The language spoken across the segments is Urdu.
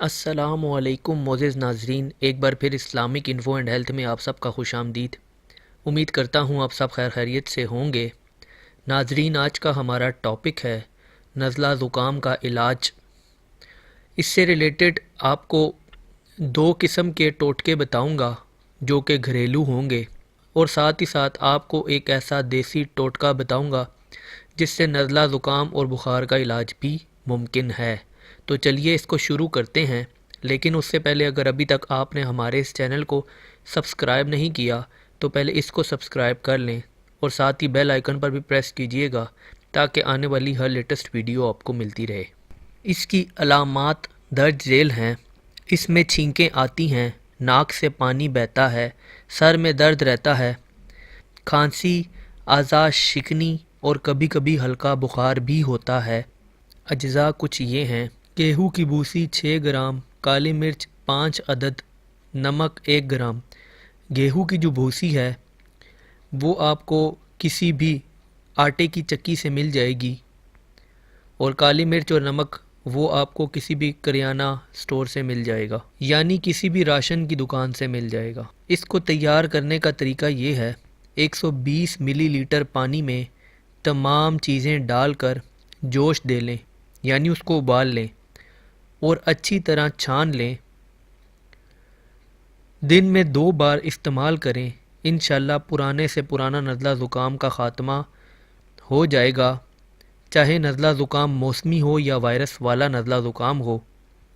السلام علیکم معزز ناظرین، ایک بار پھر اسلامک انفو اینڈ ہیلتھ میں آپ سب کا خوش آمدید۔ امید کرتا ہوں آپ سب خیر خیریت سے ہوں گے۔ ناظرین، آج کا ہمارا ٹاپک ہے نزلہ زکام کا علاج۔ اس سے ریلیٹڈ آپ کو دو قسم کے ٹوٹکے بتاؤں گا جو کہ گھریلو ہوں گے، اور ساتھ ہی ساتھ آپ کو ایک ایسا دیسی ٹوٹکا بتاؤں گا جس سے نزلہ زکام اور بخار کا علاج بھی ممکن ہے۔ تو چلیے اس کو شروع کرتے ہیں، لیکن اس سے پہلے اگر ابھی تک آپ نے ہمارے اس چینل کو سبسکرائب نہیں کیا تو پہلے اس کو سبسکرائب کر لیں، اور ساتھ ہی بیل آئیکن پر بھی پریس کیجئے گا تاکہ آنے والی ہر لیٹسٹ ویڈیو آپ کو ملتی رہے۔ اس کی علامات درج ذیل ہیں۔ اس میں چھینکیں آتی ہیں، ناک سے پانی بہتا ہے، سر میں درد رہتا ہے، کھانسی، اعضاء شکنی اور کبھی کبھی ہلکا بخار بھی ہوتا ہے۔ اجزاء کچھ یہ ہیں: گیہوں کی بھوسی 6 گرام، کالی مرچ 5 عدد، نمک 1 گرام۔ گیہوں کی جو بھوسی ہے وہ آپ کو کسی بھی آٹے کی چکی سے مل جائے گی، اور کالی مرچ اور نمک وہ آپ کو کسی بھی کریانہ سٹور سے مل جائے گا، یعنی کسی بھی راشن کی دکان سے مل جائے گا۔ اس کو تیار کرنے کا طریقہ یہ ہے: 120 ملی لیٹر پانی میں تمام چیزیں ڈال کر جوش دے لیں، یعنی اس کو ابال لیں اور اچھی طرح چھان لیں۔ دن میں 2 بار استعمال کریں، انشاءاللہ پرانے سے پرانا نزلہ زکام کا خاتمہ ہو جائے گا، چاہے نزلہ زکام موسمی ہو یا وائرس والا نزلہ زکام ہو۔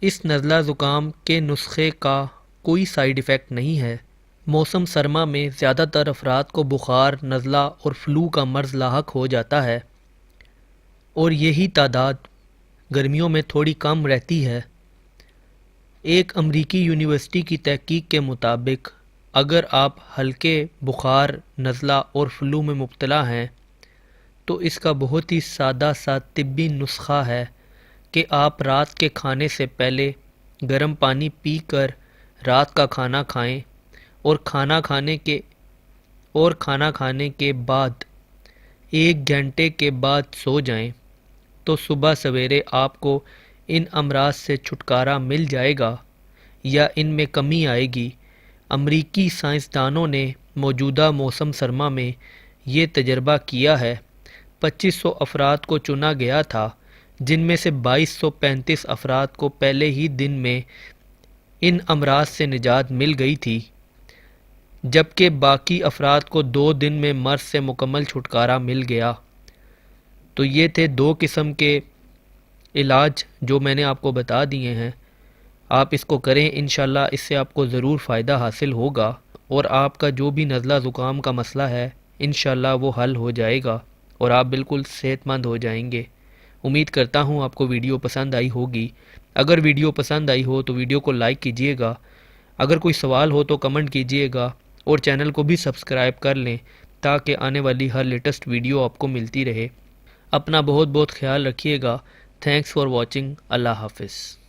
اس نزلہ زکام کے نسخے کا کوئی سائیڈ ایفیکٹ نہیں ہے۔ موسم سرما میں زیادہ تر افراد کو بخار، نزلہ اور فلو کا مرض لاحق ہو جاتا ہے، اور یہی تعداد گرمیوں میں تھوڑی کم رہتی ہے۔ ایک امریکی یونیورسٹی کی تحقیق کے مطابق اگر آپ ہلکے بخار، نزلہ اور فلو میں مبتلا ہیں تو اس کا بہت ہی سادہ سا طبی نسخہ ہے کہ آپ رات کے کھانے سے پہلے گرم پانی پی کر رات کا کھانا کھائیں، اور کھانا کھانے کے بعد 1 گھنٹے کے بعد سو جائیں، تو صبح سویرے آپ کو ان امراض سے چھٹکارا مل جائے گا یا ان میں کمی آئے گی۔ امریکی سائنسدانوں نے موجودہ موسم سرما میں یہ تجربہ کیا ہے۔ 2500 افراد کو چنا گیا تھا، جن میں سے 2235 افراد کو پہلے ہی دن میں ان امراض سے نجات مل گئی تھی، جبکہ باقی افراد کو 2 دن میں مرض سے مکمل چھٹکارا مل گیا۔ تو یہ تھے 2 قسم کے علاج جو میں نے آپ کو بتا دیے ہیں۔ آپ اس کو کریں، انشاءاللہ اس سے آپ کو ضرور فائدہ حاصل ہوگا، اور آپ کا جو بھی نزلہ زکام کا مسئلہ ہے انشاءاللہ وہ حل ہو جائے گا، اور آپ بالکل صحت مند ہو جائیں گے۔ امید کرتا ہوں آپ کو ویڈیو پسند آئی ہوگی۔ اگر ویڈیو پسند آئی ہو تو ویڈیو کو لائک کیجئے گا، اگر کوئی سوال ہو تو کمنٹ کیجئے گا، اور چینل کو بھی سبسکرائب کر لیں تاکہ آنے والی ہر لیٹسٹ ویڈیو آپ کو ملتی رہے۔ اپنا بہت بہت خیال رکھیے گا۔ Thanks for watching. اللہ حافظ۔